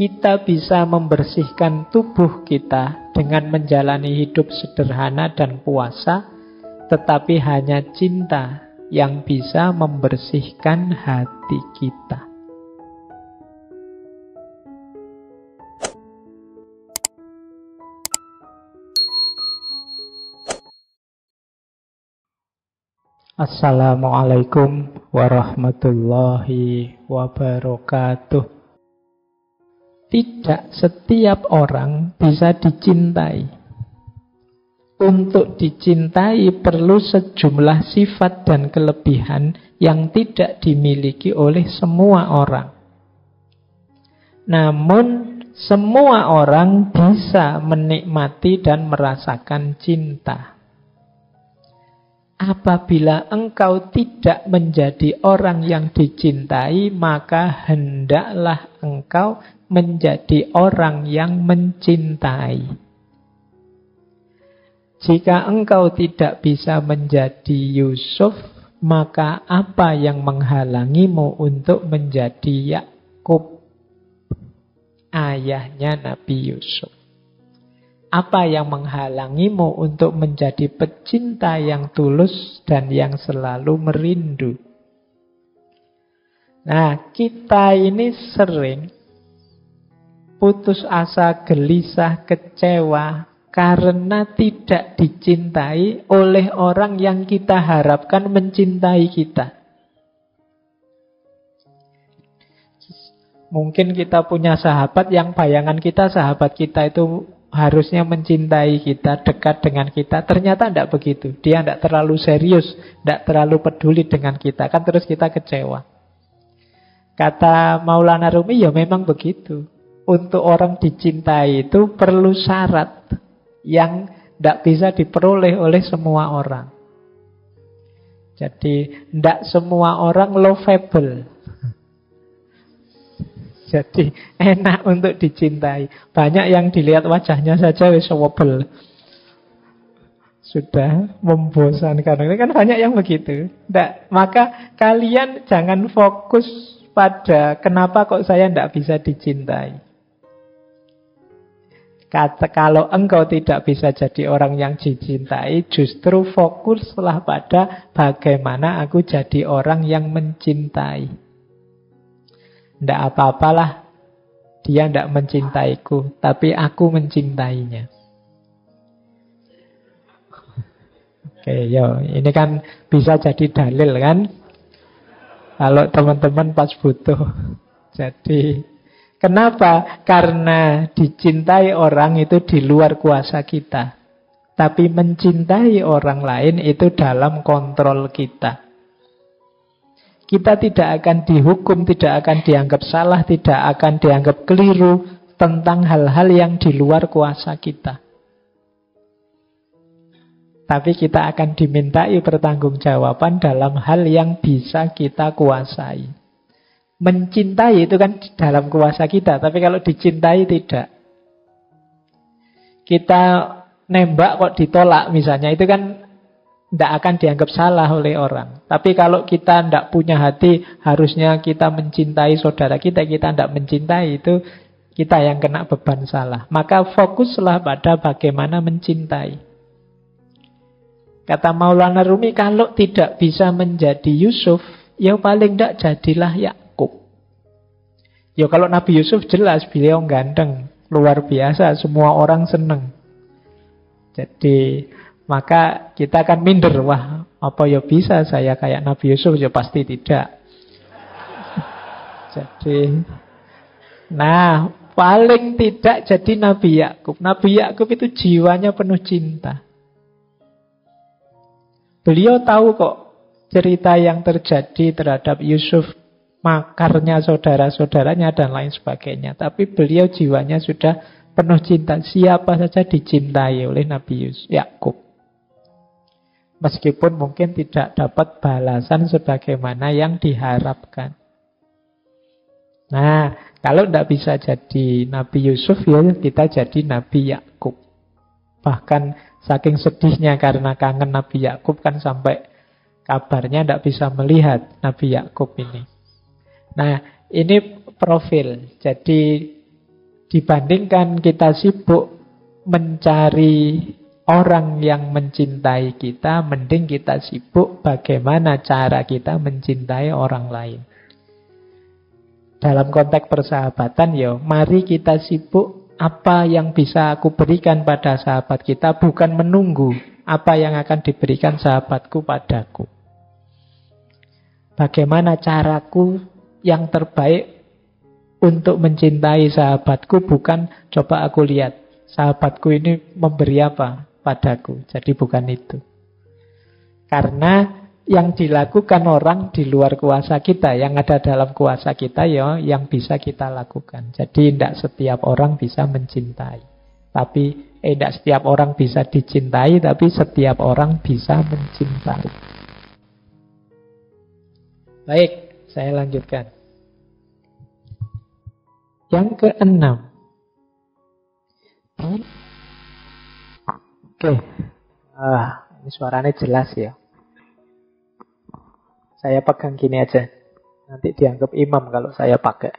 kita bisa membersihkan tubuh kita dengan menjalani hidup sederhana dan puasa, tetapi hanya cinta yang bisa membersihkan hati kita. Assalamualaikum warahmatullahi wabarakatuh. Tidak setiap orang bisa dicintai. Untuk dicintai perlu sejumlah sifat dan kelebihan yang tidak dimiliki oleh semua orang. Namun semua orang bisa menikmati dan merasakan cinta. Apabila engkau tidak menjadi orang yang dicintai, maka hendaklah engkau menjadi orang yang mencintai. Jika engkau tidak bisa menjadi Yusuf, maka apa yang menghalangimu untuk menjadi Yakub, ayahnya Nabi Yusuf? Apa yang menghalangimu untuk menjadi pecinta yang tulus dan yang selalu merindu? Nah, kita ini sering putus asa, gelisah, kecewa karena tidak dicintai oleh orang yang kita harapkan mencintai kita. Mungkin kita punya sahabat yang bayangan kita, sahabat kita itu harusnya mencintai kita, dekat dengan kita. Ternyata tidak begitu. Dia tidak terlalu serius, tidak terlalu peduli dengan kita. Kan terus kita kecewa. Kata Maulana Rumi, ya memang begitu. Untuk orang dicintai itu perlu syarat yang tidak bisa diperoleh oleh semua orang. Jadi tidak semua orang lovable. Jadi enak untuk dicintai. Banyak yang dilihat wajahnya saja wis wobel. Sudah membosankan. Ini kan banyak yang begitu. Nggak, maka kalian jangan fokus pada kenapa kok saya tidak bisa dicintai. Kalau engkau tidak bisa jadi orang yang dicintai, justru fokuslah pada bagaimana aku jadi orang yang mencintai. Tidak apa-apalah dia tidak mencintaiku, tapi aku mencintainya. Oke, yo, ini kan bisa jadi dalil kan? Kalau teman-teman pas butuh. Jadi, kenapa? Karena dicintai orang itu di luar kuasa kita. Tapi mencintai orang lain itu dalam kontrol kita. Kita tidak akan dihukum, tidak akan dianggap salah, tidak akan dianggap keliru tentang hal-hal yang di luar kuasa kita. Tapi kita akan dimintai pertanggungjawaban dalam hal yang bisa kita kuasai. Mencintai itu kan dalam kuasa kita, tapi kalau dicintai tidak. Kita nembak kok ditolak misalnya, itu kan tidak akan dianggap salah oleh orang. Tapi kalau kita tidak punya hati, harusnya kita mencintai saudara kita, kita tidak mencintai, itu kita yang kena beban salah. Maka fokuslah pada bagaimana mencintai. Kata Maulana Rumi, kalau tidak bisa menjadi Yusuf, ya paling tidak jadilah Yakub. Ya kalau Nabi Yusuf jelas beliau ganteng, luar biasa, semua orang senang. Jadi maka kita akan minder, wah apa ya bisa saya kayak Nabi Yusuf? Ya pasti tidak. Jadi, nah paling tidak jadi Nabi Yakub. Nabi Yakub itu jiwanya penuh cinta. Beliau tahu kok cerita yang terjadi terhadap Yusuf, makarnya saudara-saudaranya dan lain sebagainya. Tapi beliau jiwanya sudah penuh cinta. Siapa saja dicintai oleh Nabi Yakub. Meskipun mungkin tidak dapat balasan sebagaimana yang diharapkan. Nah, kalau tidak bisa jadi Nabi Yusuf, ya kita jadi Nabi Yakub. Bahkan saking sedihnya karena kangen Nabi Yakub kan sampai kabarnya tidak bisa melihat Nabi Yakub ini. Nah, ini profil. Jadi Dibandingkan kita sibuk mencari orang yang mencintai kita, mending kita sibuk bagaimana cara kita mencintai orang lain. Dalam konteks persahabatan, ya, mari kita sibuk apa yang bisa aku berikan pada sahabat kita, bukan menunggu apa yang akan diberikan sahabatku padaku. Bagaimana caraku yang terbaik untuk mencintai sahabatku, bukan coba aku lihat sahabatku ini memberi apa padaku. Jadi bukan itu. Karena yang dilakukan orang di luar kuasa kita, yang ada dalam kuasa kita, ya, yang bisa kita lakukan. Jadi tidak setiap orang bisa mencintai. Tapi tidak setiap orang bisa dicintai, tapi setiap orang bisa mencintai. Baik, saya lanjutkan. Yang keenam. Oke. Ini suaranya jelas ya. Saya pegang gini aja. Nanti dianggap imam kalau saya pakai.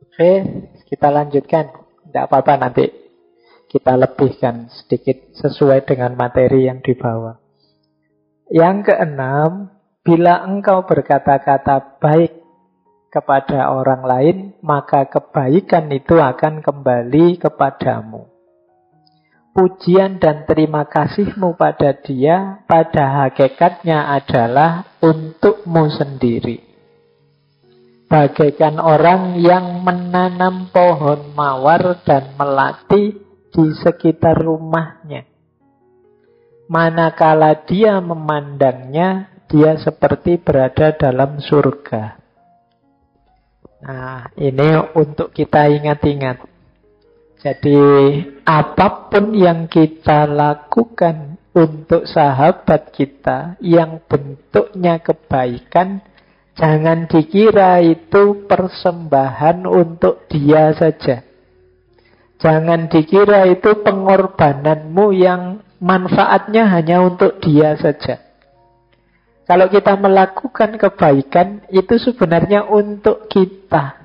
Oke, kita lanjutkan. Tidak apa-apa, nanti kita lebihkan sedikit sesuai dengan materi yang dibawa. Yang keenam, bila engkau berkata-kata baik kepada orang lain, maka kebaikan itu akan kembali kepadamu. Pujian dan terima kasihmu pada dia pada hakikatnya adalah untukmu sendiri. Bagaikan orang yang menanam pohon mawar dan melati di sekitar rumahnya. Manakala dia memandangnya, dia seperti berada dalam surga. Nah, ini untuk kita ingat-ingat. Jadi, apapun yang kita lakukan untuk sahabat kita yang bentuknya kebaikan, jangan dikira itu persembahan untuk dia saja. Jangan dikira itu pengorbananmu yang manfaatnya hanya untuk dia saja. Kalau kita melakukan kebaikan, itu sebenarnya untuk kita.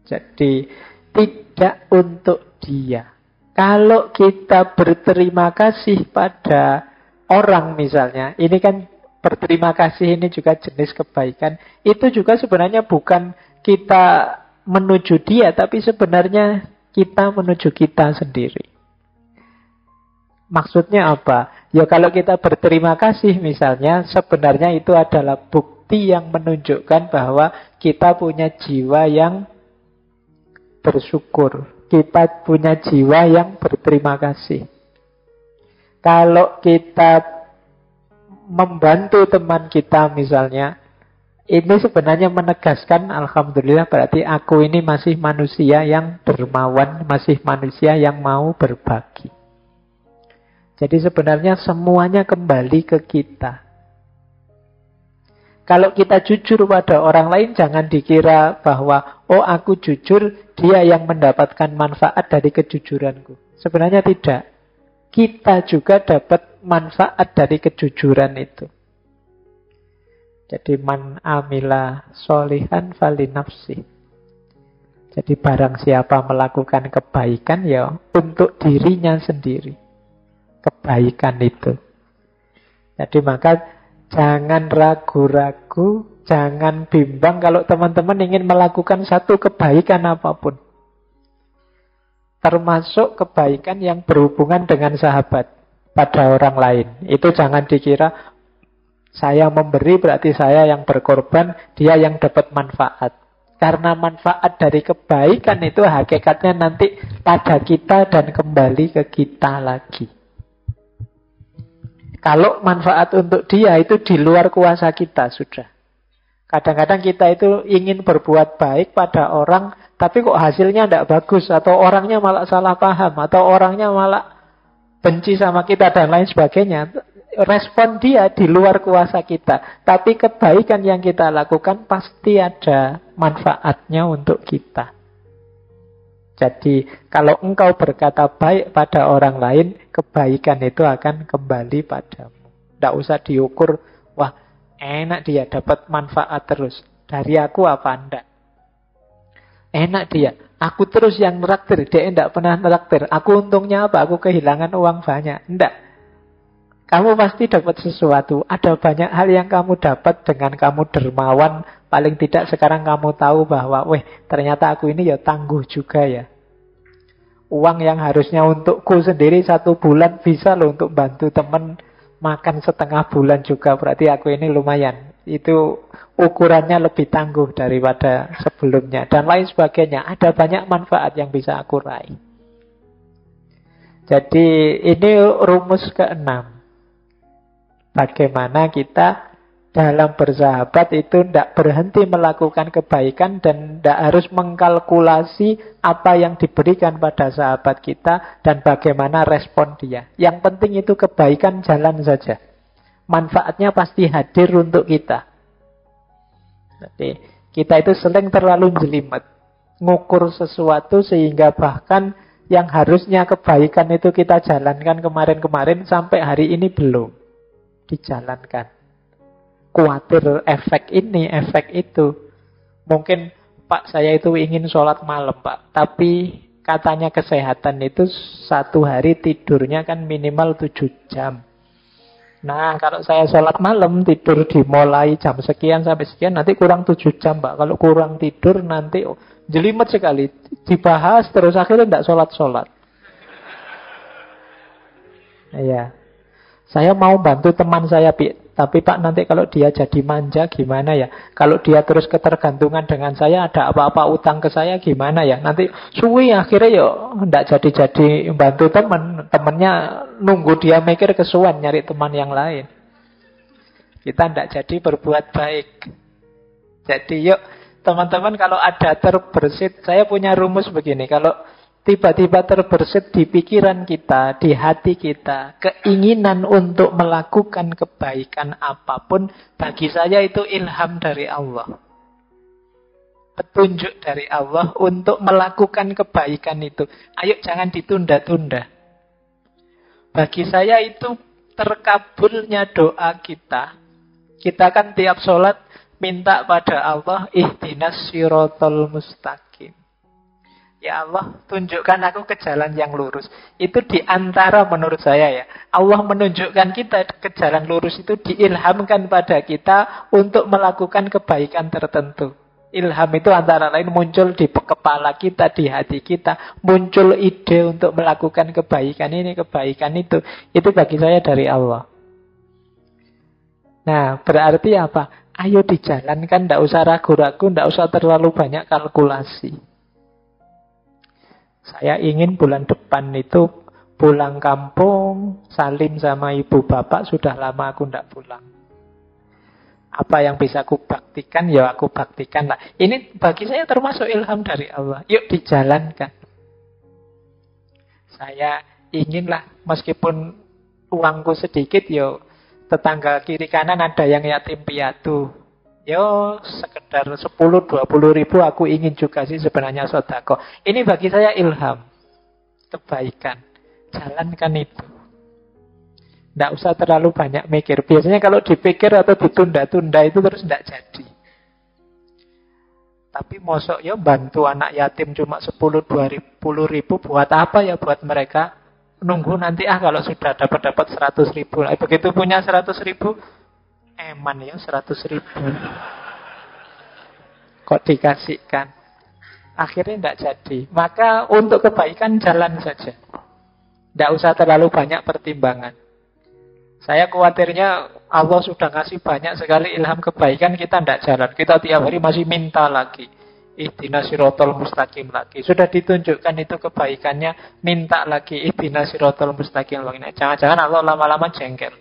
Jadi, tidak untuk dia. Kalau kita berterima kasih pada orang misalnya, ini kan berterima kasih ini juga jenis kebaikan. Itu juga sebenarnya bukan kita menuju dia, tapi sebenarnya kita menuju kita sendiri. Maksudnya apa? Ya kalau kita berterima kasih misalnya, sebenarnya itu adalah bukti yang menunjukkan bahwa kita punya jiwa yang bersyukur. Kita punya jiwa yang berterima kasih. Kalau kita membantu teman kita misalnya, ini sebenarnya menegaskan, alhamdulillah berarti aku ini masih manusia yang dermawan, masih manusia yang mau berbagi. Jadi sebenarnya semuanya kembali ke kita. Kalau kita jujur pada orang lain, jangan dikira bahwa, oh aku jujur, dia yang mendapatkan manfaat dari kejujuranku. Sebenarnya tidak. Kita juga dapat manfaat dari kejujuran itu. Jadi man amila sholihan falinafsi. Jadi barang siapa melakukan kebaikan, ya untuk dirinya sendiri. Kebaikan itu. Jadi maka jangan ragu-ragu, jangan bimbang kalau teman-teman ingin melakukan satu kebaikan apapun. Termasuk kebaikan yang berhubungan dengan sahabat pada orang lain. Itu jangan dikira saya memberi berarti saya yang berkorban, dia yang dapat manfaat. Karena manfaat dari kebaikan itu hakikatnya nanti pada kita dan kembali ke kita lagi. Kalau manfaat untuk dia itu di luar kuasa kita sudah. Kadang-kadang kita itu ingin berbuat baik pada orang, tapi kok hasilnya tidak bagus, atau orangnya malah salah paham, atau orangnya malah benci sama kita dan lain sebagainya. Respon dia di luar kuasa kita. Tapi kebaikan yang kita lakukan pasti ada manfaatnya untuk kita. Jadi kalau engkau berkata baik pada orang lain, kebaikan itu akan kembali padamu. Tidak usah diukur, wah enak dia dapat manfaat terus. dari aku apa enggak. Enak dia, aku terus yang neraktir, dia enggak pernah neraktir. Aku untungnya apa? Aku kehilangan uang banyak. Enggak. Kamu pasti dapat sesuatu. Ada banyak hal yang kamu dapat dengan kamu dermawan. Paling tidak sekarang kamu tahu bahwa, weh, ternyata aku ini ya tangguh juga ya. Uang yang harusnya untukku sendiri 1 bulan bisa loh untuk bantu teman makan setengah bulan juga. Berarti aku ini lumayan. Itu ukurannya lebih tangguh daripada sebelumnya. Dan lain sebagainya. Ada banyak manfaat yang bisa aku raih. Jadi ini rumus ke-6. Bagaimana kita dalam bersahabat itu tidak berhenti melakukan kebaikan dan tidak harus mengkalkulasi apa yang diberikan pada sahabat kita dan bagaimana respon dia. Yang penting itu kebaikan jalan saja. Manfaatnya pasti hadir untuk kita. Jadi kita itu sering terlalu jelimet, ngukur sesuatu sehingga bahkan yang harusnya kebaikan itu kita jalankan kemarin-kemarin sampai hari ini belum dijalankan. Khawatir efek ini, efek itu. Mungkin Pak saya itu ingin sholat malam Pak, tapi katanya kesehatan itu 1 hari tidurnya kan minimal 7 jam. Nah kalau saya sholat malam tidur dimulai jam sekian sampai sekian, nanti kurang 7 jam Pak. Kalau kurang tidur nanti jelimet sekali. Dibahas terus akhirnya tidak sholat-sholat. Iya. Saya mau bantu teman saya, tapi Pak nanti kalau dia jadi manja gimana ya? Kalau dia terus ketergantungan dengan saya, ada apa-apa utang ke saya gimana ya? Nanti suwi akhirnya ya tidak jadi-jadi bantu teman. Temannya nunggu dia mikir kesuwen nyari teman yang lain. Kita tidak jadi berbuat baik. Jadi yuk teman-teman kalau ada terbersit, saya punya rumus begini. Kalau tiba-tiba terbersit di pikiran kita, di hati kita, keinginan untuk melakukan kebaikan apapun, bagi saya itu ilham dari Allah. Petunjuk dari Allah untuk melakukan kebaikan itu. Ayo jangan ditunda-tunda. Bagi saya itu terkabulnya doa kita. Kita kan tiap sholat minta pada Allah, ihdinas siratal mustaqim. Ya Allah, tunjukkan aku ke jalan yang lurus. Itu diantara menurut saya ya. Allah menunjukkan kita ke jalan lurus itu diilhamkan pada kita untuk melakukan kebaikan tertentu. Ilham itu antara lain muncul di kepala kita, di hati kita. Muncul ide untuk melakukan kebaikan ini, kebaikan itu. Itu bagi saya dari Allah. Nah, berarti apa? Ayo dijalankan, tidak usah ragu-ragu, tidak usah terlalu banyak kalkulasi. Saya ingin bulan depan itu pulang kampung, salim sama ibu bapak, sudah lama aku tidak pulang. Apa yang bisa aku baktikan, ya aku baktikan lah. Ini bagi saya termasuk ilham dari Allah. Yuk dijalankan. Saya inginlah, meskipun uangku sedikit, yo tetangga kiri kanan ada yang yatim piatu. Yo sekedar 10-20 ribu aku ingin juga sih sebenarnya sedekah. Ini bagi saya ilham, kebaikan. Jalankan itu. Tidak usah terlalu banyak mikir. Biasanya kalau dipikir atau ditunda-tunda itu terus tidak jadi. Tapi mosok ya bantu anak yatim cuma 10-20 ribu buat apa ya buat mereka? Nunggu nanti kalau sudah dapat 100 ribu. Begitu punya 100 ribu, eman ya 100 ribu. Kok dikasihkan? Akhirnya tidak jadi. Maka untuk kebaikan jalan saja. Tidak usah terlalu banyak pertimbangan. Saya khawatirnya Allah sudah ngasih banyak sekali ilham kebaikan, kita tidak jalan. Kita tiap hari masih minta lagi. Ihdinas siratal mustaqim lagi. Sudah ditunjukkan itu kebaikannya, minta lagi ihdinas siratal mustaqim lagi. Jangan-jangan Allah lama-lama jengkel.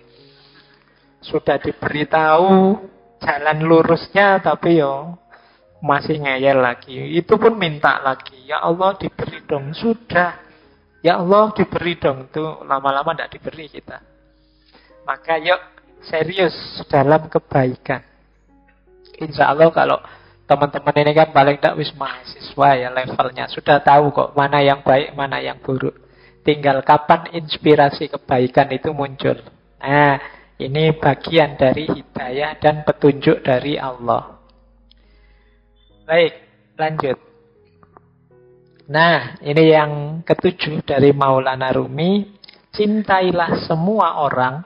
Sudah diberitahu jalan lurusnya, tapi masih ngeyel lagi. Itu pun minta lagi. Ya Allah diberi dong. Sudah. Ya Allah diberi dong. Itu lama-lama tidak diberi kita. Maka yuk serius dalam kebaikan. Insya Allah kalau teman-teman ini kan paling tidak wis mahasiswa ya levelnya. Sudah tahu kok mana yang baik, mana yang buruk. Tinggal kapan inspirasi kebaikan itu muncul. Nah, ini bagian dari hidayah dan petunjuk dari Allah. Baik, lanjut. Nah, ini yang ketujuh dari Maulana Rumi. Cintailah semua orang,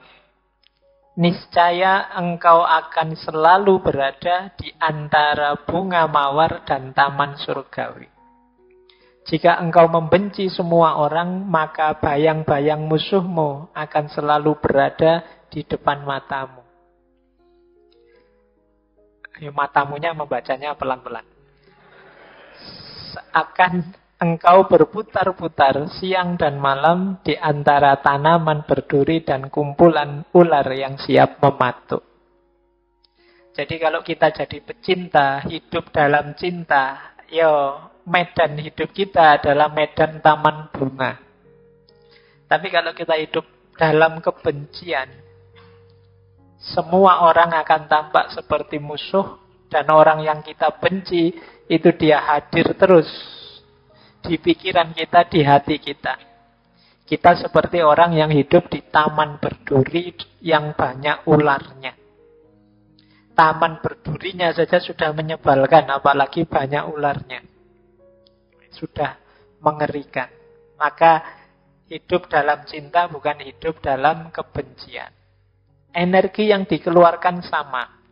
niscaya engkau akan selalu berada di antara bunga mawar dan taman surgawi. Jika engkau membenci semua orang, maka bayang-bayang musuhmu akan selalu berada di depan matamu. Matamunya membacanya pelan-pelan. Seakan engkau berputar-putar siang dan malam di antara tanaman berduri dan kumpulan ular yang siap mematuk. Jadi kalau kita jadi pecinta, hidup dalam cinta, medan hidup kita adalah medan taman bunga. Tapi kalau kita hidup dalam kebencian, semua orang akan tampak seperti musuh, dan orang yang kita benci itu dia hadir terus di pikiran kita, di hati kita. Kita seperti orang yang hidup di taman berduri yang banyak ularnya. Taman berdurinya saja sudah menyebalkan, apalagi banyak ularnya. Sudah mengerikan. Maka hidup dalam cinta bukan hidup dalam kebencian. Energi yang dikeluarkan sama.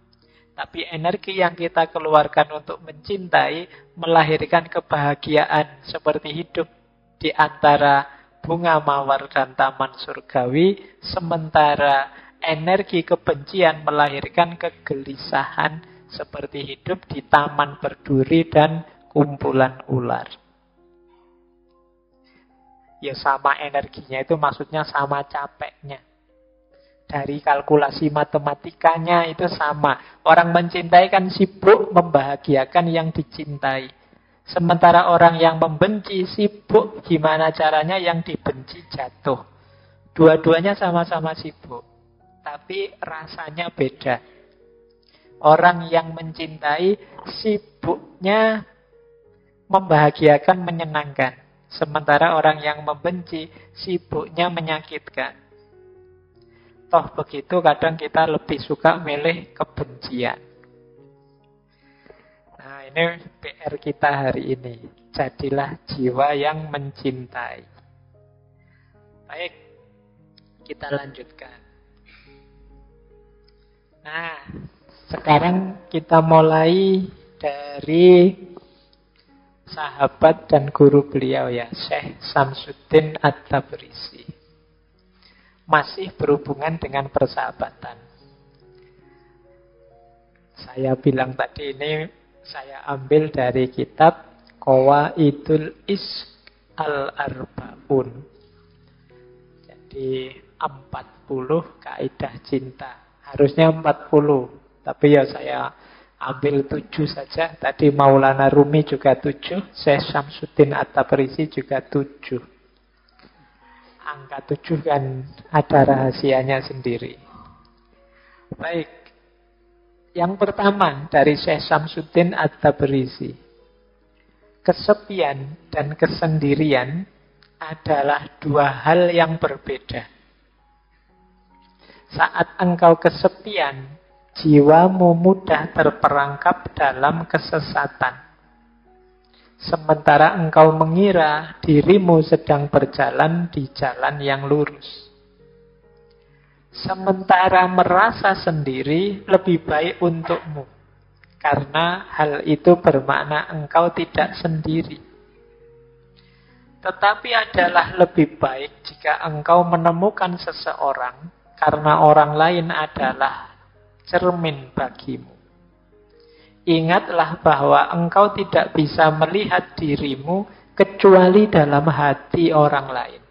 Tapi energi yang kita keluarkan untuk mencintai melahirkan kebahagiaan seperti hidup di antara bunga mawar dan taman surgawi, sementara energi kebencian melahirkan kegelisahan seperti hidup di taman berduri dan kumpulan ular. Ya sama energinya itu maksudnya sama capeknya. Dari kalkulasi matematikanya itu sama. Orang mencintai kan sibuk membahagiakan yang dicintai. Sementara orang yang membenci sibuk gimana caranya yang dibenci jatuh. Dua-duanya sama-sama sibuk. Tapi rasanya beda. Orang yang mencintai sibuknya membahagiakan, menyenangkan. Sementara orang yang membenci sibuknya menyakitkan. Toh begitu kadang kita lebih suka milih kebencian. Nah ini PR kita hari ini. Jadilah jiwa yang mencintai. Baik, kita lanjutkan. Nah, sekarang kita mulai dari sahabat dan guru beliau ya, Syekh Samsuddin At-Tabrisi. Masih berhubungan dengan persahabatan. Saya bilang tadi ini saya ambil dari kitab Qawaidul Ishq Al-Arba'un. Jadi 40 kaidah cinta. Harusnya 40, tapi ya saya ambil 7 saja. Tadi Maulana Rumi juga 7, Syekh Samsuddin At-Tabrisi juga 7. Angka 7 kan ada rahasianya sendiri. Baik. Yang pertama dari Syekh Samsuddin At-Tabrisi. Kesepian dan kesendirian adalah dua hal yang berbeda. Saat engkau kesepian, jiwamu mudah terperangkap dalam kesesatan. Sementara engkau mengira dirimu sedang berjalan di jalan yang lurus. Sementara merasa sendiri lebih baik untukmu. Karena hal itu bermakna engkau tidak sendiri. Tetapi adalah lebih baik jika engkau menemukan seseorang karena orang lain adalah cermin bagimu. Ingatlah bahwa engkau tidak bisa melihat dirimu kecuali dalam hati orang lain.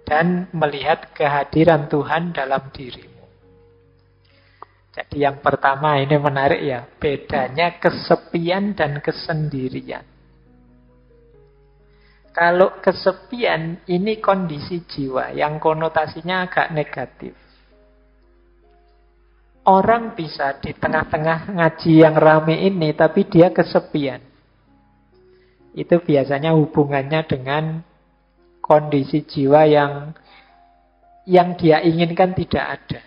Dan melihat kehadiran Tuhan dalam dirimu. Jadi yang pertama ini menarik ya. Bedanya kesepian dan kesendirian. Kalau kesepian ini kondisi jiwa yang konotasinya agak negatif. Orang bisa di tengah-tengah ngaji yang rame ini, tapi dia kesepian. Itu biasanya hubungannya dengan kondisi jiwa yang dia inginkan tidak ada.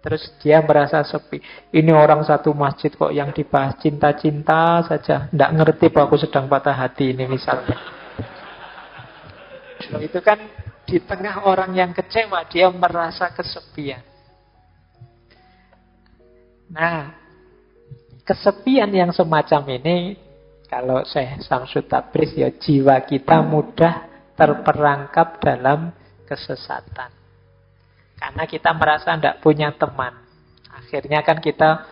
Terus dia merasa sepi. Ini orang satu masjid kok yang dibahas cinta-cinta saja. Nggak ngerti bahwa aku sedang patah hati ini misalnya. So, itu kan di tengah orang yang kecewa, dia merasa kesepian. Nah, kesepian yang semacam ini, kalau Syekh Samsud Tabriz, ya jiwa kita mudah terperangkap dalam kesesatan. Karena kita merasa tidak punya teman. Akhirnya kan kita,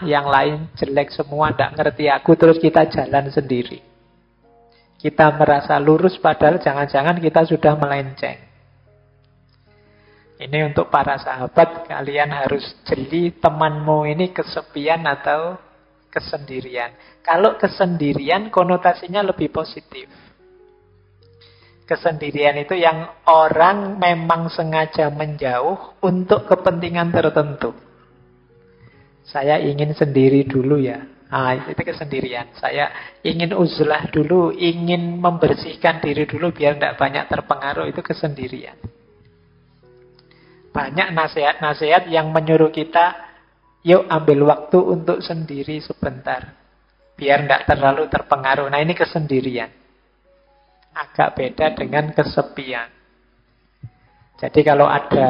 yang lain jelek semua, tidak ngerti aku, terus kita jalan sendiri. Kita merasa lurus, padahal jangan-jangan kita sudah melenceng. Ini untuk para sahabat, kalian harus jeli temanmu ini kesepian atau kesendirian. Kalau kesendirian, konotasinya lebih positif. Kesendirian itu yang orang memang sengaja menjauh untuk kepentingan tertentu. Saya ingin sendiri dulu ya. Itu kesendirian. Saya ingin uzlah dulu, ingin membersihkan diri dulu biar tidak banyak terpengaruh. Itu kesendirian. Banyak nasihat-nasihat yang menyuruh kita, yuk ambil waktu untuk sendiri sebentar. Biar tidak terlalu terpengaruh. Nah, ini kesendirian. Agak beda dengan kesepian. Jadi kalau ada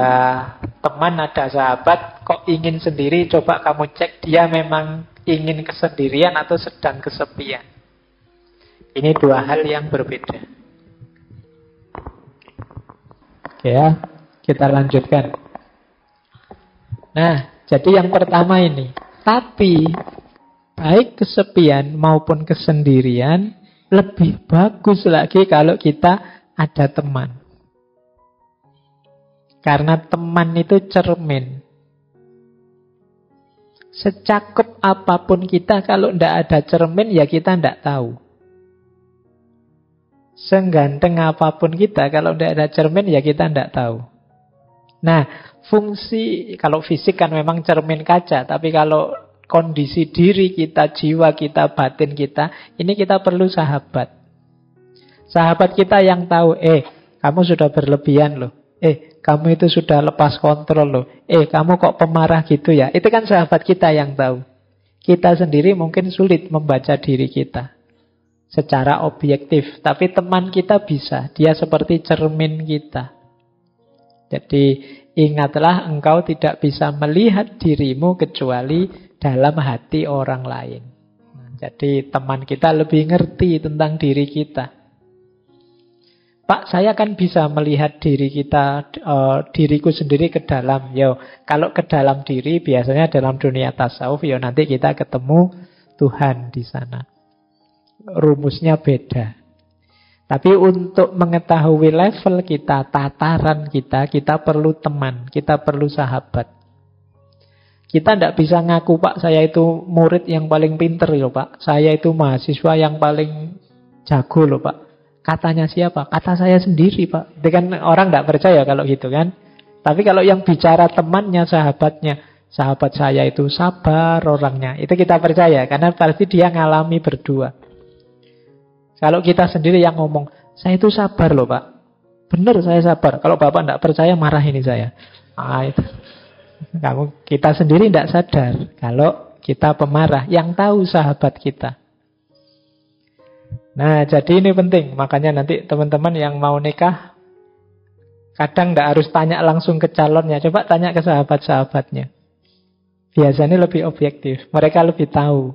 teman, ada sahabat kok ingin sendiri, coba kamu cek dia memang ingin kesendirian atau sedang kesepian. Ini dua hal yang berbeda. Oke ya, kita lanjutkan. Nah, jadi yang pertama ini. Tapi baik kesepian maupun kesendirian, lebih bagus lagi kalau kita ada teman. Karena teman itu cermin. Secakep apapun kita, kalau tidak ada cermin, ya kita tidak tahu. Seganteng apapun kita, kalau tidak ada cermin, ya kita tidak tahu. Nah, fungsi, kalau fisik kan memang cermin kaca, tapi kalau kondisi diri kita, jiwa kita, batin kita, ini kita perlu sahabat. Sahabat kita yang tahu, kamu sudah berlebihan loh. Kamu itu sudah lepas kontrol loh. Kamu kok pemarah gitu ya. Itu kan sahabat kita yang tahu. Kita sendiri mungkin sulit membaca diri kita secara objektif. Tapi teman kita bisa. Dia seperti cermin kita. Jadi ingatlah, engkau tidak bisa melihat dirimu kecuali dalam hati orang lain. Jadi teman kita lebih ngerti tentang diri kita. Pak, saya kan bisa melihat diri kita, diriku sendiri ke dalam. Kalau ke dalam diri, biasanya dalam dunia tasawuf, nanti kita ketemu Tuhan di sana. Rumusnya beda. Tapi untuk mengetahui level kita, tataran kita, kita perlu teman, kita perlu sahabat. Kita tidak bisa ngaku, Pak, saya itu murid yang paling pinter loh, Pak. Saya itu mahasiswa yang paling jago loh, Pak. Katanya siapa? Kata saya sendiri, Pak. Itu kan orang tidak percaya kalau gitu kan. Tapi kalau yang bicara temannya, sahabatnya, sahabat saya itu sabar orangnya, itu kita percaya. Karena pasti dia ngalami berdua. Kalau kita sendiri yang ngomong, saya itu sabar loh, Pak. Benar saya sabar. Kalau Bapak tidak percaya, marah ini saya. Itu. Kita sendiri tidak sadar kalau kita pemarah. Yang tahu sahabat kita. Nah, jadi ini penting. Makanya nanti teman-teman yang mau nikah, kadang tidak harus tanya langsung ke calonnya. Coba tanya ke sahabat-sahabatnya. Biasanya lebih objektif. Mereka lebih tahu.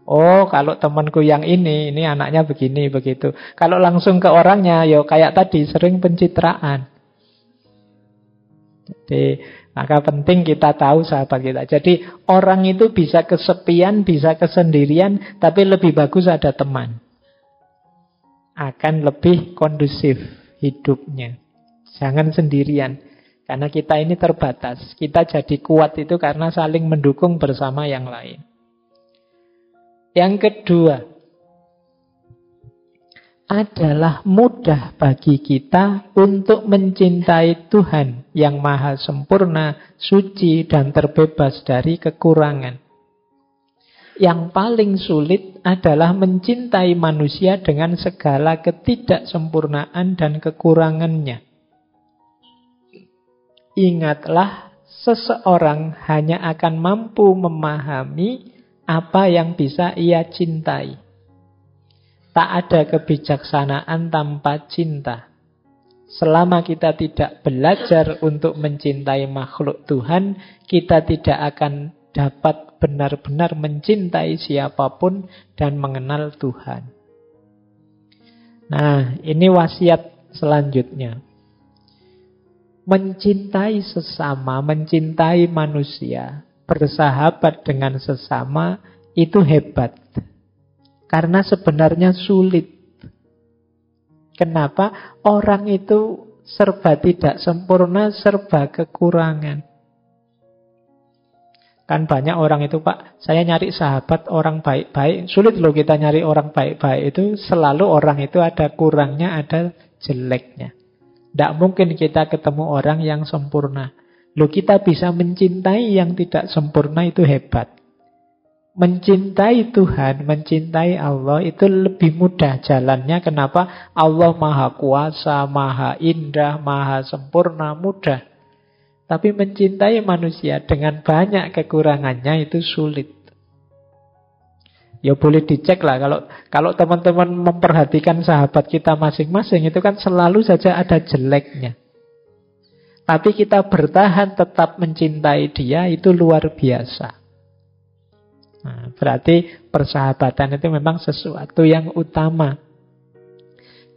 Oh, kalau temanku yang ini anaknya begini, begitu. Kalau langsung ke orangnya, kayak tadi, sering pencitraan. Jadi maka penting kita tahu sahabat kita. Jadi orang itu bisa kesepian, bisa kesendirian, tapi lebih bagus ada teman. Akan lebih kondusif hidupnya. Jangan sendirian. Karena kita ini terbatas. Kita jadi kuat itu karena saling mendukung bersama yang lain. Yang kedua, adalah mudah bagi kita untuk mencintai Tuhan yang maha sempurna, suci, dan terbebas dari kekurangan. Yang paling sulit adalah mencintai manusia dengan segala ketidaksempurnaan dan kekurangannya. Ingatlah, seseorang hanya akan mampu memahami apa yang bisa ia cintai. Tak ada kebijaksanaan tanpa cinta. Selama kita tidak belajar untuk mencintai makhluk Tuhan, kita tidak akan dapat benar-benar mencintai siapapun dan mengenal Tuhan. Nah, ini wasiat selanjutnya. Mencintai sesama, mencintai manusia, bersahabat dengan sesama, itu hebat. Karena sebenarnya sulit. Kenapa? Orang itu serba tidak sempurna, serba kekurangan. Kan banyak orang itu, Pak, saya nyari sahabat orang baik-baik. Sulit loh kita nyari orang baik-baik itu. Selalu orang itu ada kurangnya, ada jeleknya. Tidak mungkin kita ketemu orang yang sempurna. Loh, kita bisa mencintai yang tidak sempurna, itu hebat. Mencintai Tuhan, mencintai Allah itu lebih mudah jalannya. Kenapa? Allah Maha Kuasa, Maha Indah, Maha Sempurna, mudah. Tapi mencintai manusia dengan banyak kekurangannya itu sulit. Ya boleh dicek lah, kalau teman-teman memperhatikan sahabat kita masing-masing, itu kan selalu saja ada jeleknya. Tapi kita bertahan tetap mencintai dia, itu luar biasa. Nah, berarti persahabatan itu memang sesuatu yang utama.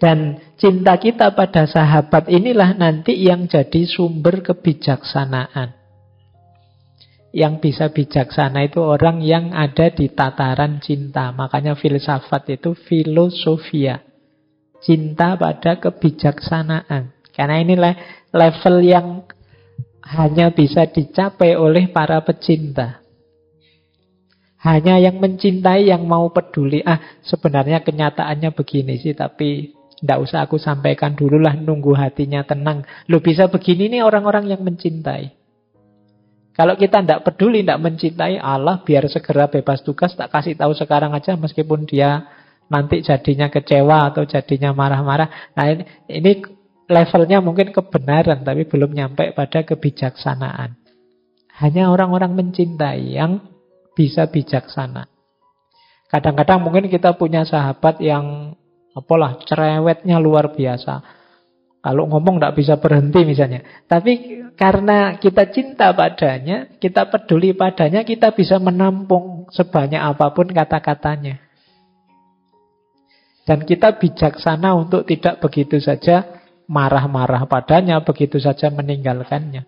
Dan cinta kita pada sahabat inilah nanti yang jadi sumber kebijaksanaan. Yang bisa bijaksana itu orang yang ada di tataran cinta. Makanya filsafat itu filosofia. Cinta pada kebijaksanaan. Karena inilah level yang hanya bisa dicapai oleh para pecinta. Hanya yang mencintai, yang mau peduli. Sebenarnya kenyataannya begini sih, tapi tidak usah aku sampaikan dululah, nunggu hatinya tenang. Loh, bisa begini nih orang-orang yang mencintai. Kalau kita tidak peduli, tidak mencintai, Allah biar segera bebas tugas, tak kasih tahu sekarang aja, meskipun dia nanti jadinya kecewa atau jadinya marah-marah. Nah, ini levelnya mungkin kebenaran, tapi belum nyampe pada kebijaksanaan. Hanya orang-orang mencintai yang bisa bijaksana. Kadang-kadang mungkin kita punya sahabat yang cerewetnya luar biasa. Kalau ngomong tidak bisa berhenti misalnya. Tapi karena kita cinta padanya, kita peduli padanya, kita bisa menampung sebanyak apapun kata-katanya. Dan kita bijaksana untuk tidak begitu saja marah-marah padanya, begitu saja meninggalkannya.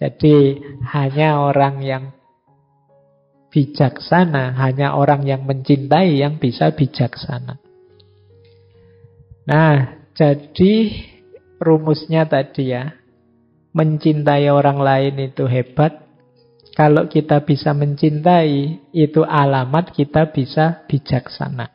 Jadi hanya orang yang bijaksana, hanya orang yang mencintai yang bisa bijaksana. Nah, jadi rumusnya tadi ya, mencintai orang lain itu hebat. Kalau kita bisa mencintai, itu alamat kita bisa bijaksana.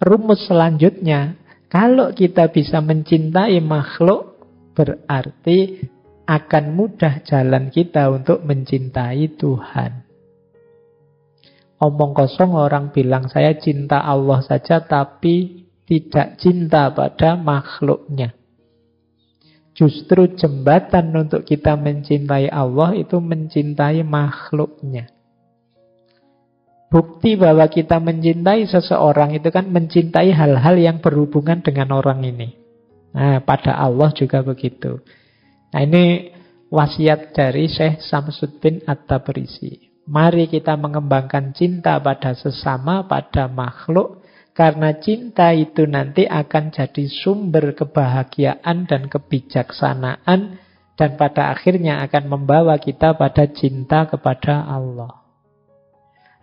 Rumus selanjutnya, kalau kita bisa mencintai makhluk, berarti akan mudah jalan kita untuk mencintai Tuhan. Omong kosong orang bilang saya cinta Allah saja tapi tidak cinta pada makhluknya. Justru jembatan untuk kita mencintai Allah itu mencintai makhluknya. Bukti bahwa kita mencintai seseorang itu kan mencintai hal-hal yang berhubungan dengan orang ini. Nah, pada Allah juga begitu. Nah, ini wasiat dari Syekh Samsuddin At-Tabrisi. Mari kita mengembangkan cinta pada sesama, pada makhluk. Karena cinta itu nanti akan jadi sumber kebahagiaan dan kebijaksanaan. Dan pada akhirnya akan membawa kita pada cinta kepada Allah.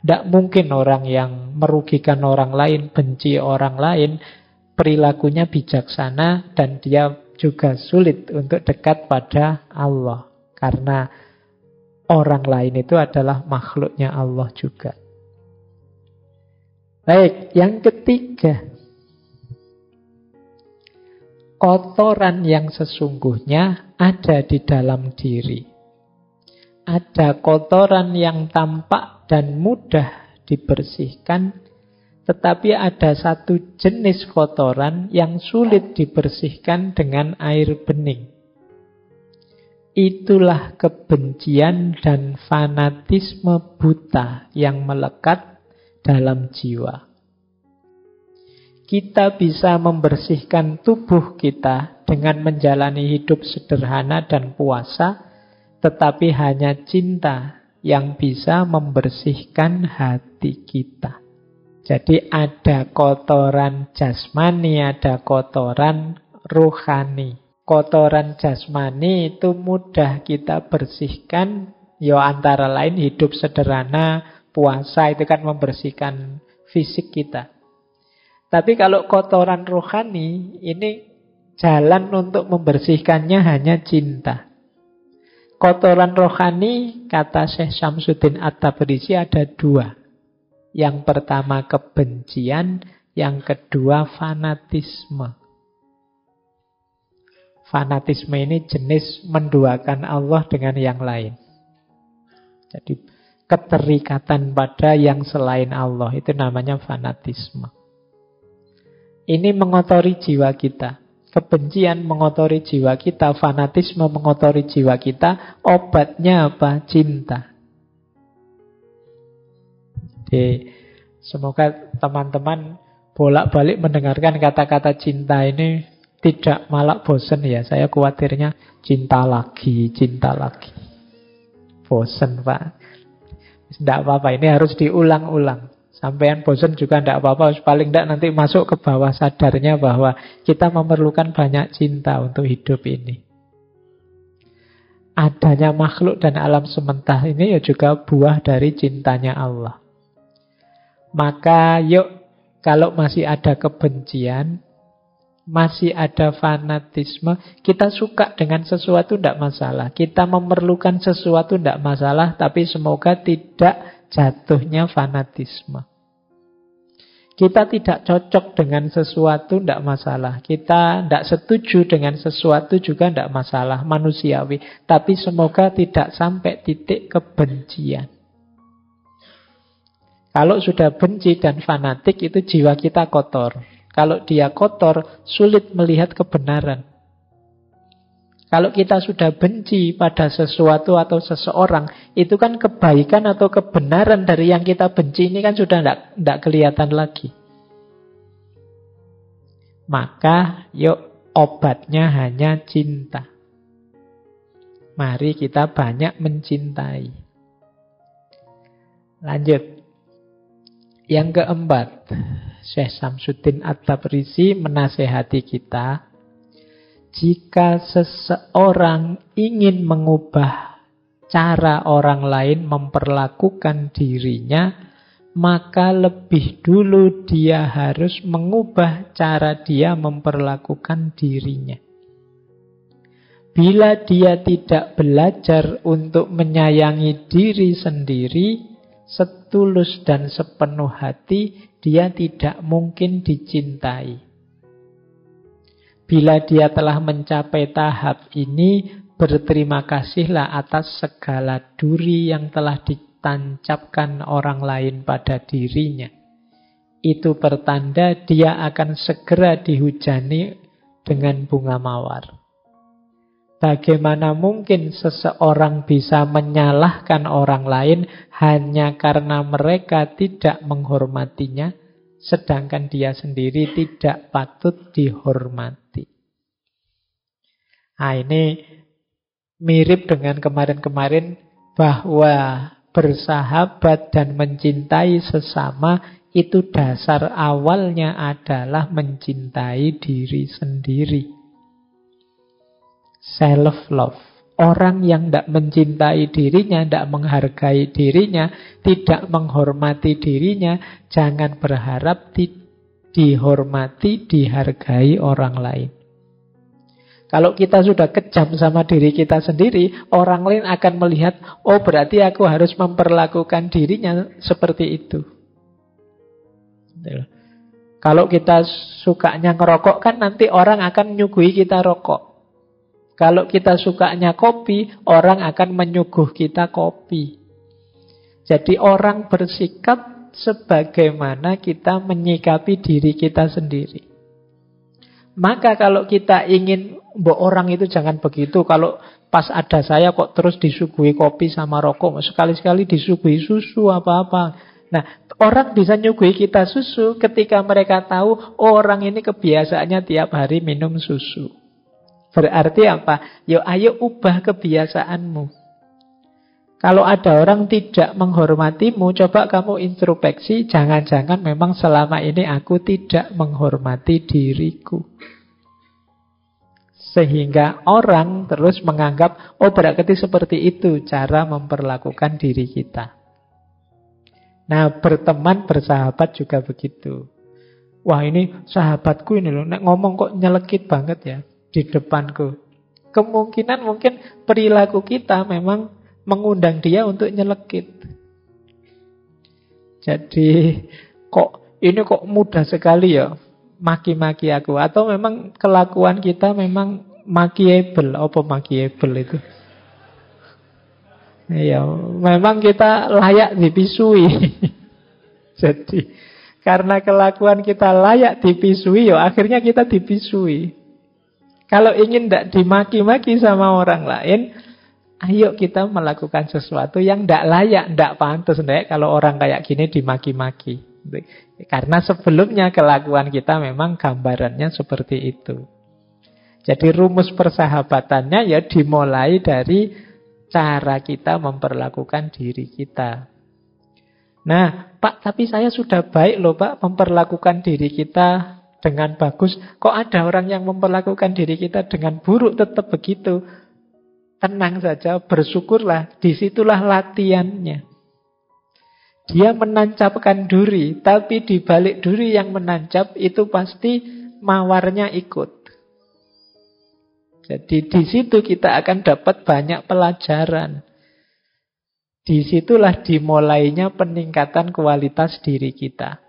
Tidak mungkin orang yang merugikan orang lain, benci orang lain, perilakunya bijaksana dan dia juga sulit untuk dekat pada Allah. Karena orang lain itu adalah makhluknya Allah juga. Baik, yang ketiga. Kotoran yang sesungguhnya ada di dalam diri. Ada kotoran yang tampak dan mudah dibersihkan, tetapi ada satu jenis kotoran yang sulit dibersihkan dengan air bening. itulah kebencian dan fanatisme buta yang melekat dalam jiwa. Kita bisa membersihkan tubuh kita dengan menjalani hidup sederhana dan puasa, tetapi hanya cinta yang bisa membersihkan hati kita. Jadi ada kotoran jasmani, ada kotoran rohani. Kotoran jasmani itu mudah kita bersihkan, ya antara lain hidup sederhana, puasa itu kan membersihkan fisik kita. Tapi kalau kotoran rohani, ini jalan untuk membersihkannya hanya cinta. Kotoran rohani, kata Syekh Syamsuddin At-Tabrisi, ada dua. Yang pertama kebencian, yang kedua fanatisme. Fanatisme ini jenis menduakan Allah dengan yang lain. Jadi keterikatan pada yang selain Allah, itu namanya fanatisme. Ini mengotori jiwa kita. Kebencian mengotori jiwa kita, fanatisme mengotori jiwa kita. Obatnya apa? Cinta. Jadi, semoga teman-teman bolak-balik mendengarkan kata-kata cinta ini tidak malah bosen ya. Saya khawatirnya cinta lagi. Bosen, Pak. Tidak apa-apa, ini harus diulang-ulang. Sampean bosen juga tidak apa-apa. Paling tidak nanti masuk ke bawah sadarnya bahwa kita memerlukan banyak cinta untuk hidup ini. Adanya makhluk dan alam semesta ini ya juga buah dari cintanya Allah. Maka yuk, kalau masih ada kebencian, masih ada fanatisme, kita suka dengan sesuatu tidak masalah. Kita memerlukan sesuatu tidak masalah, tapi semoga tidak jatuhnya fanatisme. Kita tidak cocok dengan sesuatu tidak masalah. Kita tidak setuju dengan sesuatu juga tidak masalah, manusiawi. Tapi semoga tidak sampai titik kebencian. Kalau sudah benci dan fanatik, itu jiwa kita kotor. Kalau dia kotor, sulit melihat kebenaran. Kalau kita sudah benci pada sesuatu atau seseorang, itu kan kebaikan atau kebenaran dari yang kita benci ini kan sudah tidak kelihatan lagi. Maka, yuk, obatnya hanya cinta. Mari kita banyak mencintai. Lanjut. Yang keempat, Syekh Syamsuddin At-Tabrisi menasehati kita, jika seseorang ingin mengubah cara orang lain memperlakukan dirinya, maka lebih dulu dia harus mengubah cara dia memperlakukan dirinya. Bila dia tidak belajar untuk menyayangi diri sendiri, setulus dan sepenuh hati, dia tidak mungkin dicintai. Bila dia telah mencapai tahap ini, berterima kasihlah atas segala duri yang telah ditancapkan orang lain pada dirinya. Itu pertanda dia akan segera dihujani dengan bunga mawar. Bagaimana mungkin seseorang bisa menyalahkan orang lain hanya karena mereka tidak menghormatinya, sedangkan dia sendiri tidak patut dihormati. Nah, ini mirip dengan kemarin-kemarin bahwa bersahabat dan mencintai sesama itu dasar awalnya adalah mencintai diri sendiri. Self-love. Orang yang tidak mencintai dirinya, tidak menghargai dirinya, tidak menghormati dirinya, jangan berharap dihormati, dihargai orang lain. Kalau kita sudah kejam sama diri kita sendiri, orang lain akan melihat, oh berarti aku harus memperlakukan dirinya seperti itu. Kalau kita sukanya ngerokok, kan nanti orang akan nyuguhi kita rokok. Kalau kita sukanya kopi, orang akan menyuguh kita kopi. Jadi orang bersikap sebagaimana kita menyikapi diri kita sendiri. Maka kalau kita ingin mbok orang itu jangan begitu, kalau pas ada saya kok terus disuguhi kopi sama rokok, sekali-sekali disuguhi susu apa-apa. Nah, orang bisa nyuguhi kita susu ketika mereka tahu orang ini kebiasaannya tiap hari minum susu. Berarti apa? Yo ayo ubah kebiasaanmu. Kalau ada orang tidak menghormatimu, coba kamu introspeksi, jangan-jangan memang selama ini aku tidak menghormati diriku. Sehingga orang terus menganggap, oh berarti seperti itu cara memperlakukan diri kita. Nah, berteman, bersahabat juga begitu. Wah, ini sahabatku ini loh, nek ngomong kok nyelekit banget ya di depanku. Kemungkinan mungkin perilaku kita memang mengundang dia untuk nyelekit. Jadi, kok mudah sekali ya maki-maki aku, atau memang kelakuan kita memang makiable. Apa makiable itu? Ya, memang kita layak dipisui. Jadi, karena kelakuan kita layak dipisui, ya akhirnya kita dipisui. Kalau ingin tidak dimaki-maki sama orang lain, ayo kita melakukan sesuatu yang tidak layak, tidak pantas. Kalau orang kayak gini dimaki-maki. Karena sebelumnya kelakuan kita memang gambarannya seperti itu. Jadi rumus persahabatannya ya dimulai dari cara kita memperlakukan diri kita. Nah, Pak, tapi saya sudah baik loh Pak memperlakukan diri kita dengan bagus. Kok ada orang yang memperlakukan diri kita dengan buruk tetap begitu? Tenang saja, bersyukurlah, disitulah latihannya. Dia menancapkan duri, tapi di balik duri yang menancap itu pasti mawarnya ikut. Jadi di situ kita akan dapat banyak pelajaran. Disitulah dimulainya peningkatan kualitas diri kita.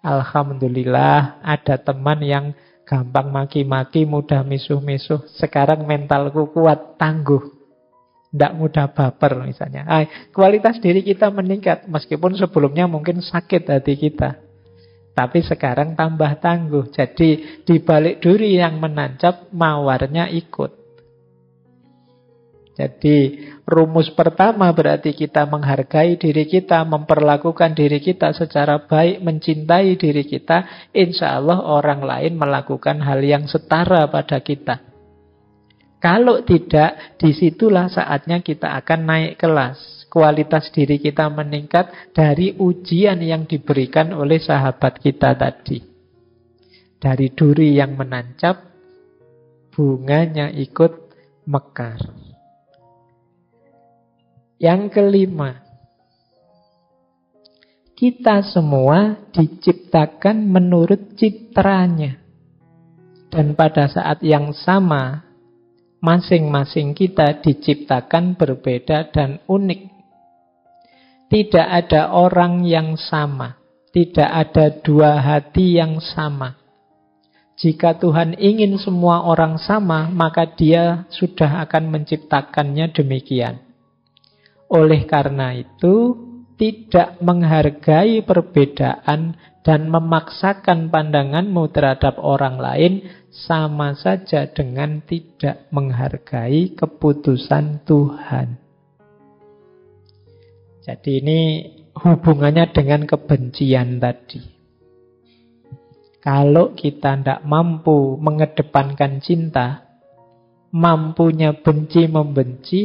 Alhamdulillah ada teman yang gampang maki-maki, mudah misuh-misuh. Sekarang mentalku kuat, tangguh. Tidak mudah baper misalnya. Kualitas diri kita meningkat. Meskipun sebelumnya mungkin sakit hati kita. Tapi sekarang tambah tangguh. Jadi di balik duri yang menancap, mawarnya ikut. Jadi rumus pertama berarti kita menghargai diri kita, memperlakukan diri kita secara baik, mencintai diri kita. Insya Allah orang lain melakukan hal yang setara pada kita. Kalau tidak, disitulah saatnya kita akan naik kelas. Kualitas diri kita meningkat dari ujian yang diberikan oleh sahabat kita tadi. Dari duri yang menancap, bunganya ikut mekar. Yang kelima, kita semua diciptakan menurut citranya. Dan pada saat yang sama, masing-masing kita diciptakan berbeda dan unik. Tidak ada orang yang sama. Tidak ada dua hati yang sama. Jika Tuhan ingin semua orang sama, maka Dia sudah akan menciptakannya demikian. Oleh karena itu, tidak menghargai perbedaan dan memaksakan pandanganmu terhadap orang lain sama saja dengan tidak menghargai keputusan Tuhan. Jadi ini hubungannya dengan kebencian tadi. Kalau kita tidak mampu mengedepankan cinta, mampunya benci membenci,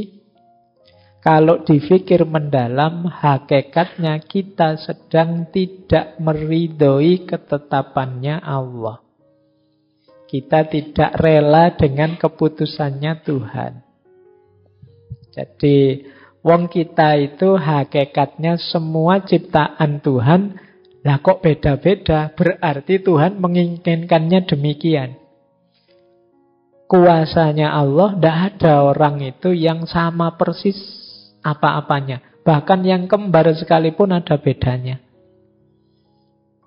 kalau dipikir mendalam, hakikatnya kita sedang tidak meridhoi ketetapannya Allah. Kita tidak rela dengan keputusannya Tuhan. Jadi, wong kita itu hakikatnya semua ciptaan Tuhan. Lah kok beda-beda? Berarti Tuhan menginginkannya demikian. Kuasanya Allah, tidak ada orang itu yang sama persis apa-apanya. Bahkan yang kembar sekalipun ada bedanya.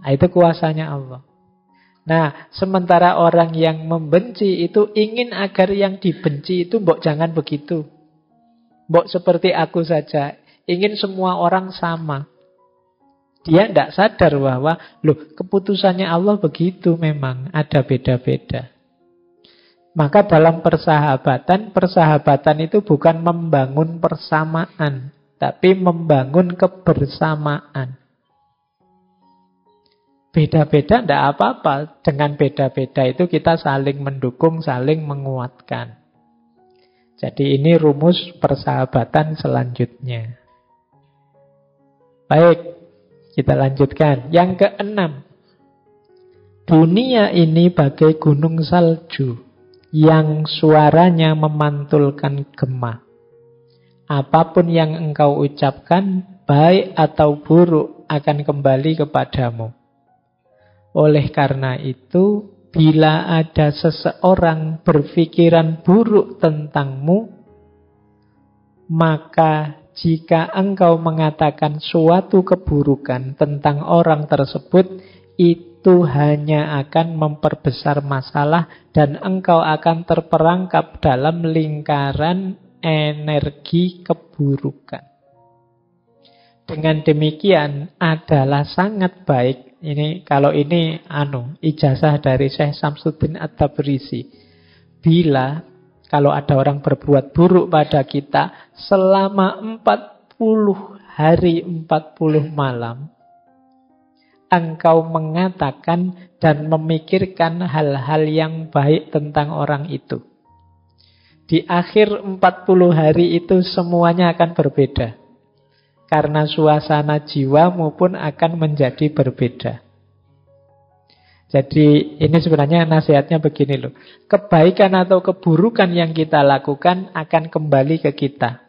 Nah, itu kuasanya Allah. Nah, sementara orang yang membenci itu ingin agar yang dibenci itu mbok jangan begitu. Mbok seperti aku saja. Ingin semua orang sama. Dia tidak sadar bahwa, loh, keputusannya Allah begitu memang. Ada beda-beda. Maka dalam persahabatan, persahabatan itu bukan membangun persamaan, tapi membangun kebersamaan. Beda-beda tidak apa-apa. Dengan beda-beda itu kita saling mendukung, saling menguatkan. Jadi ini rumus persahabatan selanjutnya. Baik, kita lanjutkan. Yang keenam, dunia ini bagai gunung salju yang suaranya memantulkan gema. Apapun yang engkau ucapkan, baik atau buruk, akan kembali kepadamu. Oleh karena itu, bila ada seseorang berpikiran buruk tentangmu, maka jika engkau mengatakan suatu keburukan tentang orang tersebut, itu hanya akan memperbesar masalah dan engkau akan terperangkap dalam lingkaran energi keburukan. Dengan demikian adalah sangat baik. Kalau ini ijazah dari Syekh Samsuddin At-Tabrisi. Kalau ada orang berbuat buruk pada kita selama 40 hari 40 malam, engkau mengatakan dan memikirkan hal-hal yang baik tentang orang itu. Di akhir 40 hari itu semuanya akan berbeda. Karena suasana jiwamu pun akan menjadi berbeda. Jadi ini sebenarnya nasihatnya begini loh. Kebaikan atau keburukan yang kita lakukan akan kembali ke kita.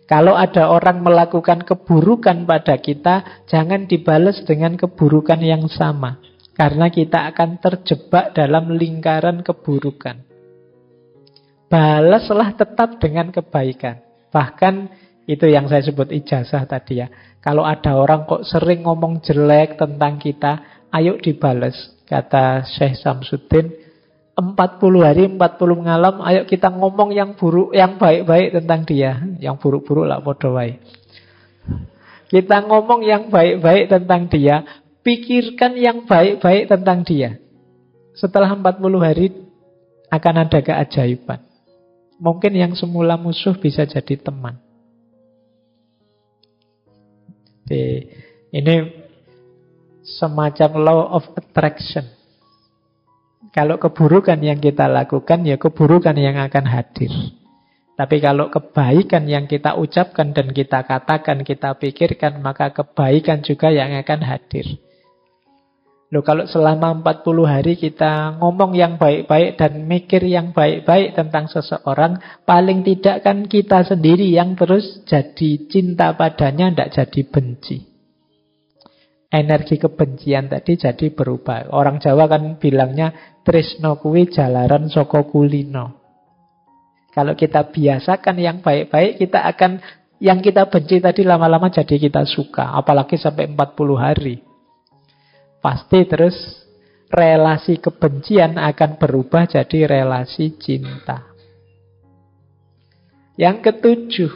Kalau ada orang melakukan keburukan pada kita, jangan dibalas dengan keburukan yang sama. Karena kita akan terjebak dalam lingkaran keburukan. Balaslah tetap dengan kebaikan. Bahkan itu yang saya sebut ijazah tadi ya. Kalau ada orang kok sering ngomong jelek tentang kita, ayo dibales. Kata Syekh Samsuddin, 40 hari 40 malam, ayo kita ngomong yang buruk, yang baik-baik tentang dia. Yang buruk-buruk lah podo wae. Kita ngomong yang baik-baik tentang dia, pikirkan yang baik-baik tentang dia. Setelah 40 hari akan ada keajaiban. Mungkin yang semula musuh bisa jadi teman. Ini semacam law of attraction. Kalau keburukan yang kita lakukan, ya keburukan yang akan hadir. Tapi kalau kebaikan yang kita ucapkan dan kita katakan, kita pikirkan, maka kebaikan juga yang akan hadir. Loh, kalau selama 40 hari kita ngomong yang baik-baik dan mikir yang baik-baik tentang seseorang, paling tidak kan kita sendiri yang terus jadi cinta padanya, tidak jadi benci. Energi kebencian tadi jadi berubah. Orang Jawa kan bilangnya tresno kuwi jalaran saka kulino. Kalau kita biasakan yang baik-baik, kita akan yang kita benci tadi lama-lama jadi kita suka. Apalagi sampai 40 hari. Pasti terus relasi kebencian akan berubah jadi relasi cinta. Yang ketujuh,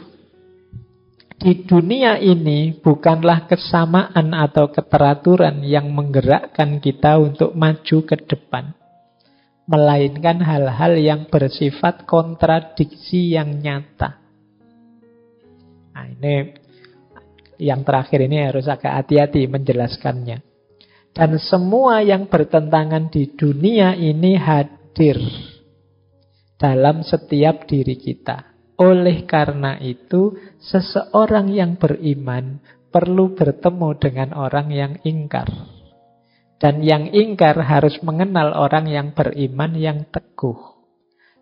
di dunia ini bukanlah kesamaan atau keteraturan yang menggerakkan kita untuk maju ke depan. Melainkan hal-hal yang bersifat kontradiksi yang nyata. Nah, ini yang terakhir ini harus agak hati-hati menjelaskannya. Dan semua yang bertentangan di dunia ini hadir dalam setiap diri kita. Oleh karena itu, seseorang yang beriman perlu bertemu dengan orang yang ingkar. Dan yang ingkar harus mengenal orang yang beriman yang teguh.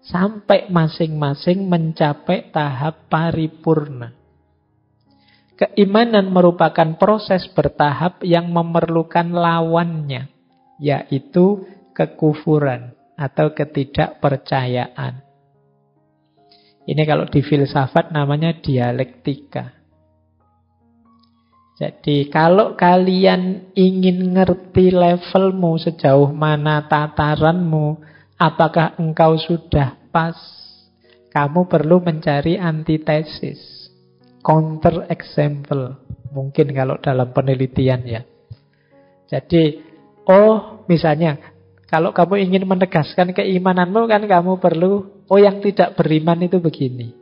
Sampai masing-masing mencapai tahap paripurna. Keimanan merupakan proses bertahap yang memerlukan lawannya, yaitu kekufuran atau ketidakpercayaan. Ini kalau di filsafat namanya dialektika. Jadi kalau kalian ingin ngerti levelmu sejauh mana tataranmu, apakah engkau sudah pas, kamu perlu mencari antitesis. Counter example, mungkin kalau dalam penelitian ya. Jadi, misalnya Kalau kamu ingin menegaskan keimananmu kan kamu perlu, oh yang tidak beriman itu begini.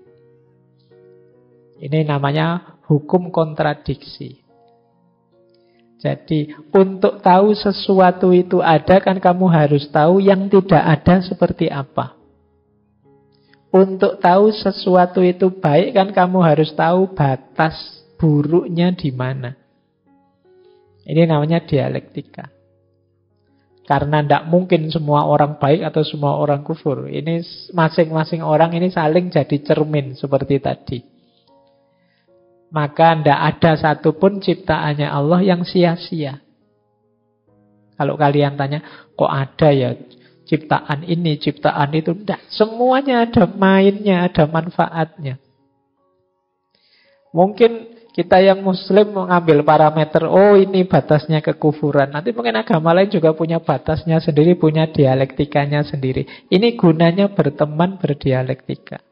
Ini namanya hukum kontradiksi. Jadi untuk tahu sesuatu itu ada kan kamu harus tahu yang tidak ada seperti apa. Untuk tahu sesuatu itu baik kan kamu harus tahu batas buruknya di mana. Ini namanya dialektika. Karena tidak mungkin semua orang baik atau semua orang kufur. Ini masing-masing orang ini saling jadi cermin seperti tadi. Maka tidak ada satupun ciptaannya Allah yang sia-sia. Kalau kalian tanya, kok ada ya ciptaan ini, ciptaan itu? Tidak, semuanya ada mainnya, ada manfaatnya. Mungkin kita yang muslim mengambil parameter, oh ini batasnya kekufuran. Nanti mungkin agama lain juga punya batasnya sendiri, punya dialektikanya sendiri. Ini gunanya berteman, berdialektika.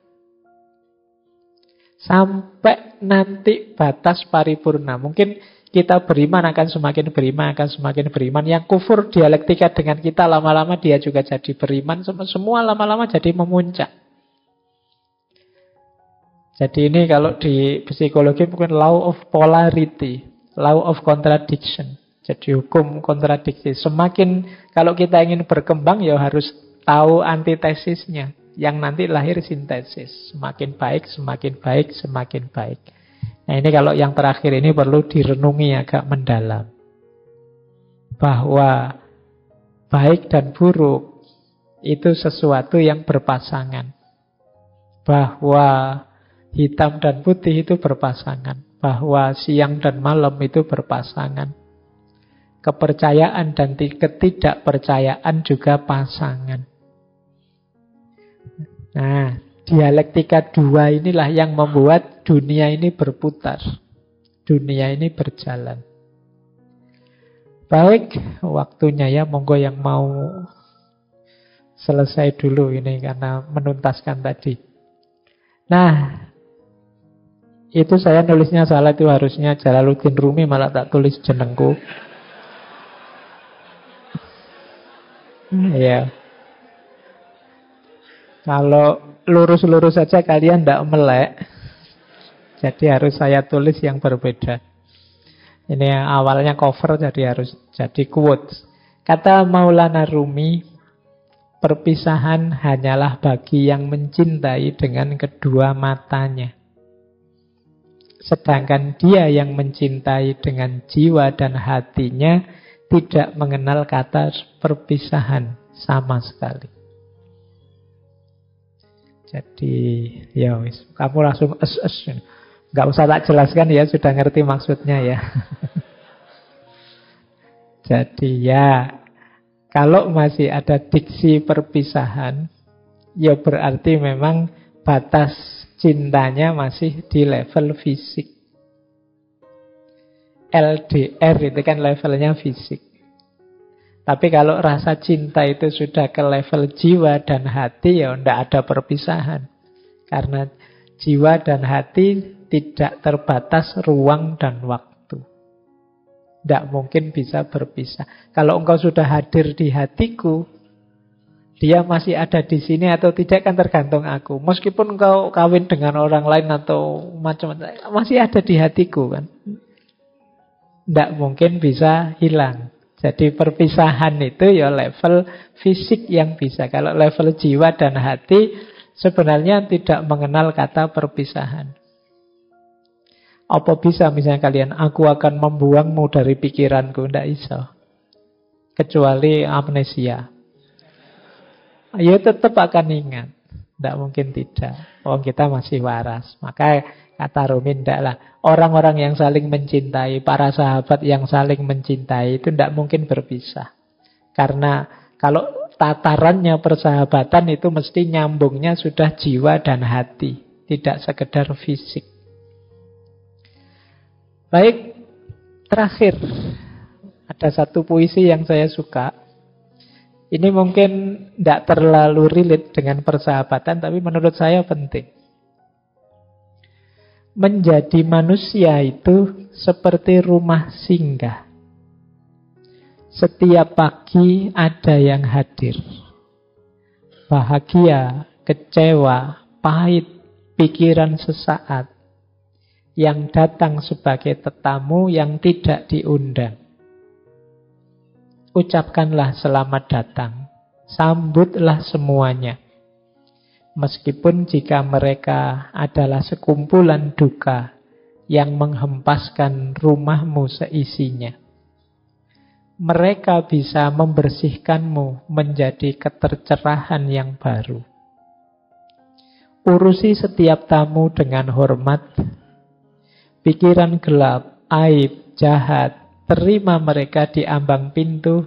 Sampai nanti batas paripurna. Mungkin kita beriman akan semakin beriman, akan semakin beriman. Yang kufur dialektika dengan kita, lama-lama dia juga jadi beriman. Semua lama-lama jadi memuncak. Jadi ini kalau di psikologi mungkin law of polarity, law of contradiction. Jadi hukum kontradiksi. Semakin kalau kita ingin berkembang ya harus tahu antitesisnya. Yang nanti lahir sintesis. Semakin baik, semakin baik, semakin baik. Nah ini kalau yang terakhir ini perlu direnungi agak mendalam. Bahwa baik dan buruk itu sesuatu yang berpasangan. Bahwa hitam dan putih itu berpasangan. Bahwa siang dan malam itu berpasangan. Kepercayaan dan ketidakpercayaan juga pasangan. Nah, dialektika dua inilah yang membuat dunia ini berputar. Dunia ini berjalan. Baik, waktunya ya. Monggo yang mau selesai dulu ini karena menuntaskan tadi. Nah, itu saya nulisnya salah, itu harusnya Jalaluddin Rumi, malah tak tulis jenengku. Ya. Kalau lurus-lurus saja kalian tidak melek. Jadi harus saya tulis yang berbeda. Ini yang awalnya cover jadi harus jadi quotes. Kata Maulana Rumi, perpisahan hanyalah bagi yang mencintai dengan kedua matanya. Sedangkan dia yang mencintai dengan jiwa dan hatinya tidak mengenal kata perpisahan sama sekali. Jadi ya wis, kamu langsung nggak usah tak jelaskan ya, sudah ngerti maksudnya ya. Jadi ya, kalau masih ada diksi perpisahan, ya berarti memang batas cintanya masih di level fisik. LDR itu kan levelnya fisik. Tapi kalau rasa cinta itu sudah ke level jiwa dan hati, ya tidak ada perpisahan. Karena jiwa dan hati tidak terbatas ruang dan waktu. Tidak mungkin bisa berpisah. Kalau engkau sudah hadir di hatiku, dia masih ada di sini atau tidak kan tergantung aku. Meskipun engkau kawin dengan orang lain atau macam-macam, masih ada di hatiku kan. Tidak mungkin bisa hilang. Jadi perpisahan itu ya level fisik yang bisa. Kalau level jiwa dan hati sebenarnya tidak mengenal kata perpisahan. Apa bisa misalnya kalian, aku akan membuangmu dari pikiranku? Tidak bisa. Kecuali amnesia. Ya tetap akan ingat. Tidak mungkin tidak. Oh kita masih waras. Maka kata Rumi, tidaklah. Orang-orang yang saling mencintai, para sahabat yang saling mencintai itu tidak mungkin berpisah. Karena kalau tatarannya persahabatan itu mesti nyambungnya sudah jiwa dan hati. Tidak sekedar fisik. Baik, terakhir. Ada satu puisi yang saya suka. Ini mungkin tidak terlalu relate dengan persahabatan, tapi menurut saya penting. Menjadi manusia itu seperti rumah singgah. Setiap pagi ada yang hadir. Bahagia, kecewa, pahit, pikiran sesaat. Yang datang sebagai tetamu yang tidak diundang. Ucapkanlah selamat datang. Sambutlah semuanya. Meskipun jika mereka adalah sekumpulan duka yang menghempaskan rumahmu seisinya. Mereka bisa membersihkanmu menjadi ketercerahan yang baru. Urusi setiap tamu dengan hormat. Pikiran gelap, aib, jahat, terima mereka di ambang pintu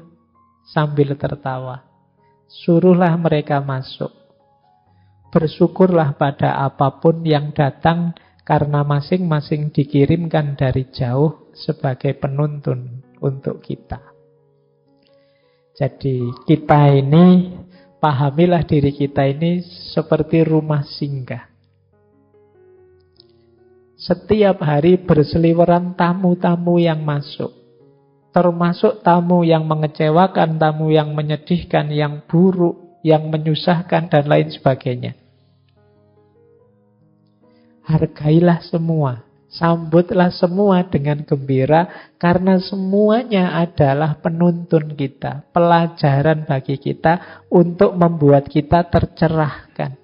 sambil tertawa. Suruhlah mereka masuk. Bersyukurlah pada apapun yang datang karena masing-masing dikirimkan dari jauh sebagai penuntun untuk kita. Jadi kita ini, pahamilah diri kita ini seperti rumah singgah. Setiap hari berseliweran tamu-tamu yang masuk. Termasuk tamu yang mengecewakan, tamu yang menyedihkan, yang buruk, yang menyusahkan, dan lain sebagainya. Hargailah semua. Sambutlah semua dengan gembira, karena semuanya adalah penuntun kita, pelajaran bagi kita untuk membuat kita tercerahkan.